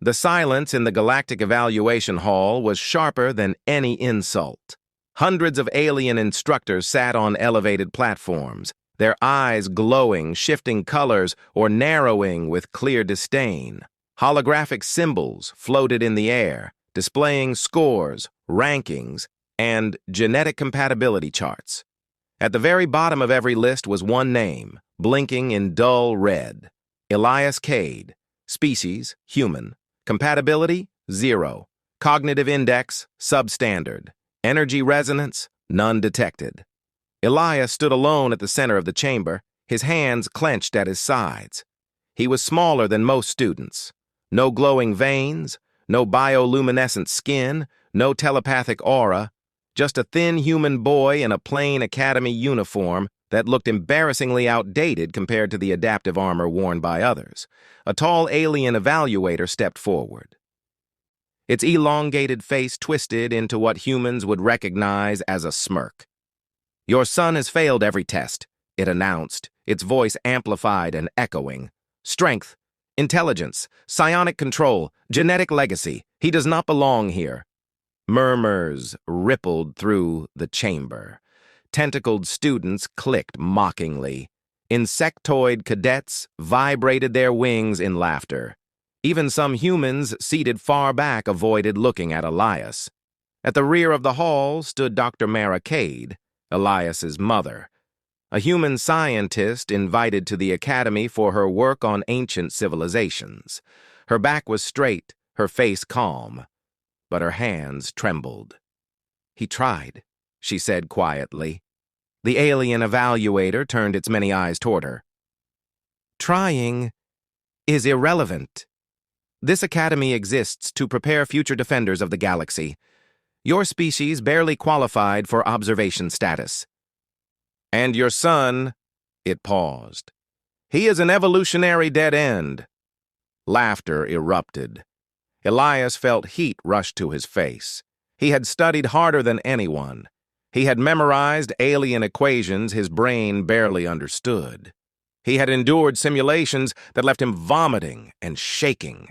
The silence in the Galactic Evaluation Hall was sharper than any insult. Hundreds of alien instructors sat on elevated platforms, their eyes glowing, shifting colors, or narrowing with clear disdain. Holographic symbols floated in the air, displaying scores, rankings, and genetic compatibility charts. At the very bottom of every list was one name, blinking in dull red. Elias Cade. Species, human. Compatibility, 0. Cognitive index, substandard. Energy resonance, none detected. Elias stood alone at the center of the chamber, his hands clenched at his sides. He was smaller than most students. No glowing veins, no bioluminescent skin, no telepathic aura, just a thin human boy in a plain academy uniform that looked embarrassingly outdated compared to the adaptive armor worn by others. A tall alien evaluator stepped forward. Its elongated face twisted into what humans would recognize as a smirk. "Your son has failed every test," it announced, its voice amplified and echoing. "Strength, intelligence, psionic control, genetic legacy. He does not belong here." Murmurs rippled through the chamber. Tentacled students clicked mockingly. Insectoid cadets vibrated their wings in laughter. Even some humans seated far back avoided looking at Elias. At the rear of the hall stood Dr. Mara Cade, Elias's mother, a human scientist invited to the academy for her work on ancient civilizations. Her back was straight, her face calm, but her hands trembled. "He tried," she said quietly. The alien evaluator turned its many eyes toward her. "Trying is irrelevant. This academy exists to prepare future defenders of the galaxy. Your species barely qualified for observation status." "And your son," it paused. "He is an evolutionary dead end." Laughter erupted. Elias felt heat rush to his face. He had studied harder than anyone. He had memorized alien equations his brain barely understood. He had endured simulations that left him vomiting and shaking.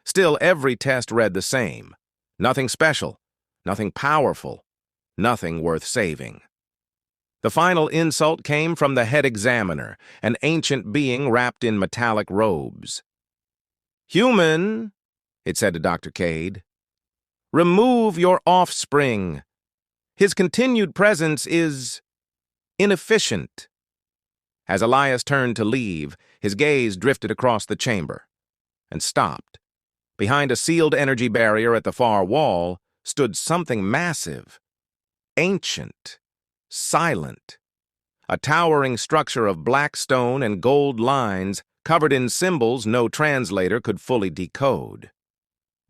Still, every test read the same. Nothing special, nothing powerful, nothing worth saving. The final insult came from the head examiner, an ancient being wrapped in metallic robes. "Human," it said to Dr. Cade, "remove your offspring. His continued presence is inefficient." As Elias turned to leave, his gaze drifted across the chamber and stopped. Behind a sealed energy barrier at the far wall stood something massive, ancient, silent. A towering structure of black stone and gold lines covered in symbols no translator could fully decode.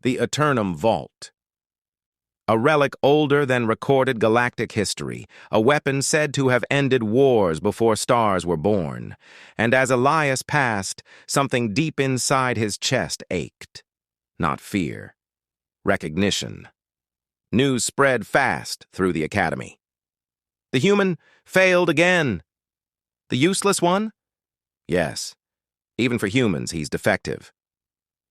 The Eternum Vault. A relic older than recorded galactic history, a weapon said to have ended wars before stars were born. And as Elias passed, something deep inside his chest ached. Not fear. Recognition. News spread fast through the academy. The human failed again. The useless one? Yes. Even for humans, he's defective.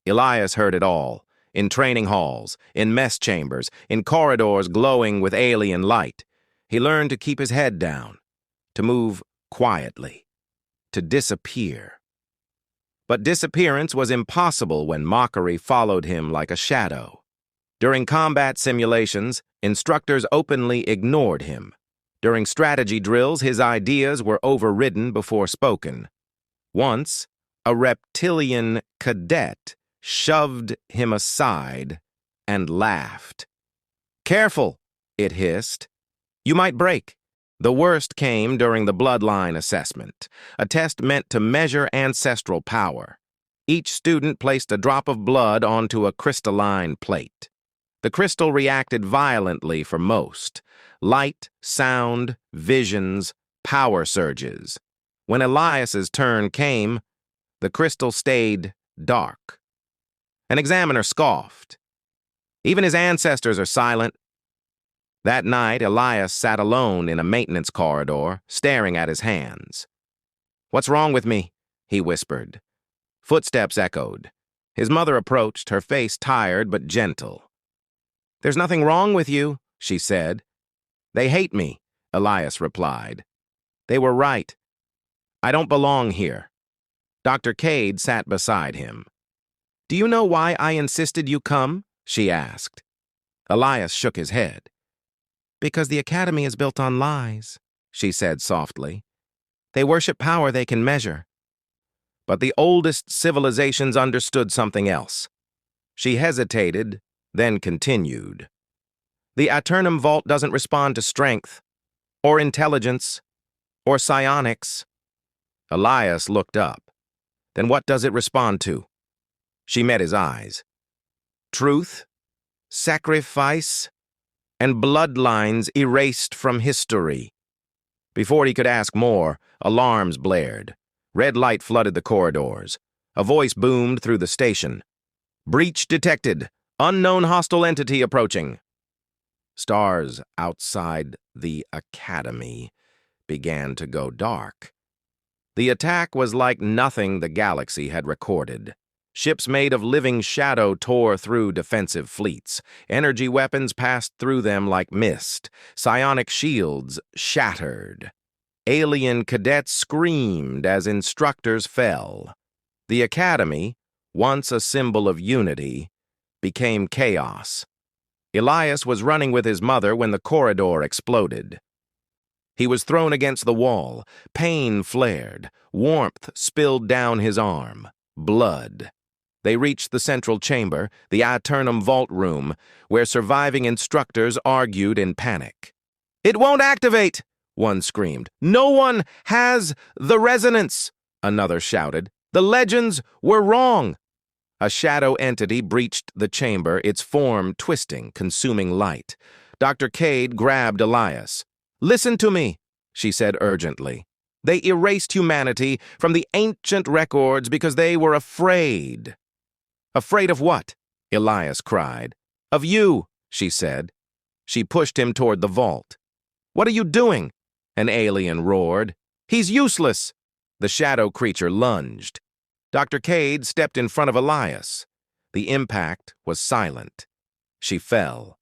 Elias heard it all. In training halls, in mess chambers, in corridors glowing with alien light. He learned to keep his head down, to move quietly, to disappear. But disappearance was impossible when mockery followed him like a shadow. During combat simulations, instructors openly ignored him. During strategy drills, his ideas were overridden before spoken. Once, a reptilian cadet shoved him aside and laughed. "Careful," it hissed. "You might break." The worst came during the bloodline assessment, a test meant to measure ancestral power. Each student placed a drop of blood onto a crystalline plate. The crystal reacted violently for most. Light, sound, visions, power surges. When Elias's turn came, the crystal stayed dark. An examiner scoffed. "Even his ancestors are silent." That night, Elias sat alone in a maintenance corridor, staring at his hands. "What's wrong with me?" he whispered. Footsteps echoed. His mother approached, her face tired but gentle. "There's nothing wrong with you," she said. "They hate me," Elias replied. "They were right. I don't belong here." Dr. Cade sat beside him. "Do you know why I insisted you come?" she asked. Elias shook his head. "Because the Academy is built on lies," she said softly. "They worship power they can measure." But the oldest civilizations understood something else. She hesitated, then continued. "The Aeternum Vault doesn't respond to strength, or intelligence, or psionics." Elias looked up. "Then what does it respond to?" She met his eyes. "Truth, sacrifice, and bloodlines erased from history." Before he could ask more, alarms blared. Red light flooded the corridors. A voice boomed through the station. "Breach detected. Unknown hostile entity approaching." Stars outside the Academy began to go dark. The attack was like nothing the galaxy had recorded. Ships made of living shadow tore through defensive fleets. Energy weapons passed through them like mist. Psionic shields shattered. Alien cadets screamed as instructors fell. The Academy, once a symbol of unity, became chaos. Elias was running with his mother when the corridor exploded. He was thrown against the wall. Pain flared. Warmth spilled down his arm. Blood. They reached the central chamber, the Aeternum Vault room, where surviving instructors argued in panic. "It won't activate!" one screamed. "No one has the resonance!" another shouted. "The legends were wrong!" A shadow entity breached the chamber, its form twisting, consuming light. Dr. Cade grabbed Elias. "Listen to me," she said urgently. "They erased humanity from the ancient records because they were afraid." "Afraid of what?" Elias cried. "Of you," she said. She pushed him toward the vault. "What are you doing?" an alien roared. "He's useless!" The shadow creature lunged. Dr. Cade stepped in front of Elias. The impact was silent. She fell.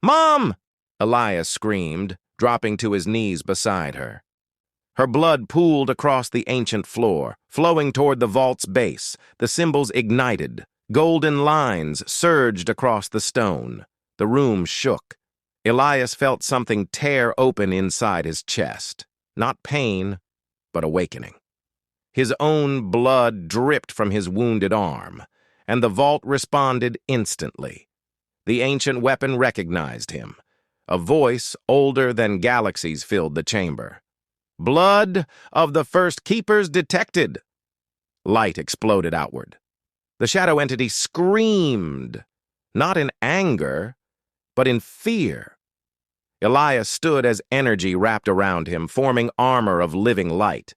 "Mom!" Elias screamed, dropping to his knees beside her. Her blood pooled across the ancient floor, flowing toward the vault's base. The symbols ignited. Golden lines surged across the stone. The room shook. Elias felt something tear open inside his chest. Not pain, but awakening. His own blood dripped from his wounded arm, and the vault responded instantly. The ancient weapon recognized him. A voice older than galaxies filled the chamber. "Blood of the First Keepers detected!" Light exploded outward. The shadow entity screamed, not in anger, but in fear. Elias stood as energy wrapped around him, forming armor of living light.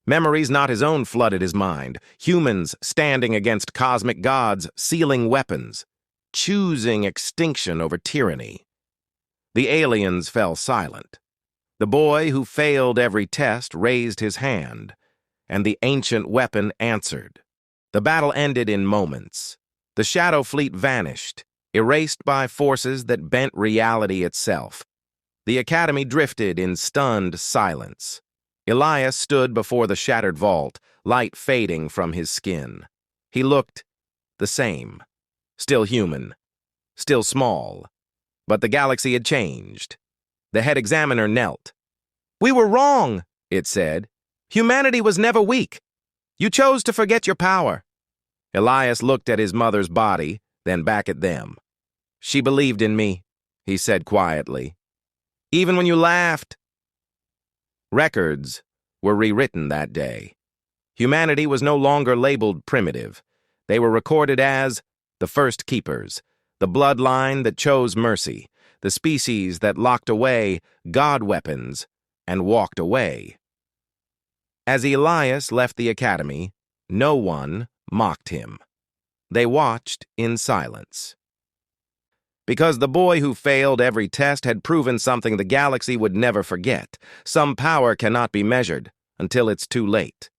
Memories not his own flooded his mind. Humans standing against cosmic gods, sealing weapons, choosing extinction over tyranny. The aliens fell silent. The boy who failed every test raised his hand, and the ancient weapon answered. The battle ended in moments. The Shadow Fleet vanished, erased by forces that bent reality itself. The Academy drifted in stunned silence. Elias stood before the shattered vault, light fading from his skin. He looked the same, still human, still small. But the galaxy had changed. The head examiner knelt. "We were wrong," it said. "Humanity was never weak. You chose to forget your power." Elias looked at his mother's body, then back at them. "She believed in me," he said quietly. "Even when you laughed." Records were rewritten that day. Humanity was no longer labeled primitive. They were recorded as the First Keepers, the bloodline that chose mercy, the species that locked away God weapons and walked away. As Elias left the Academy, no one mocked him. They watched in silence. Because the boy who failed every test had proven something the galaxy would never forget. Some power cannot be measured until it's too late.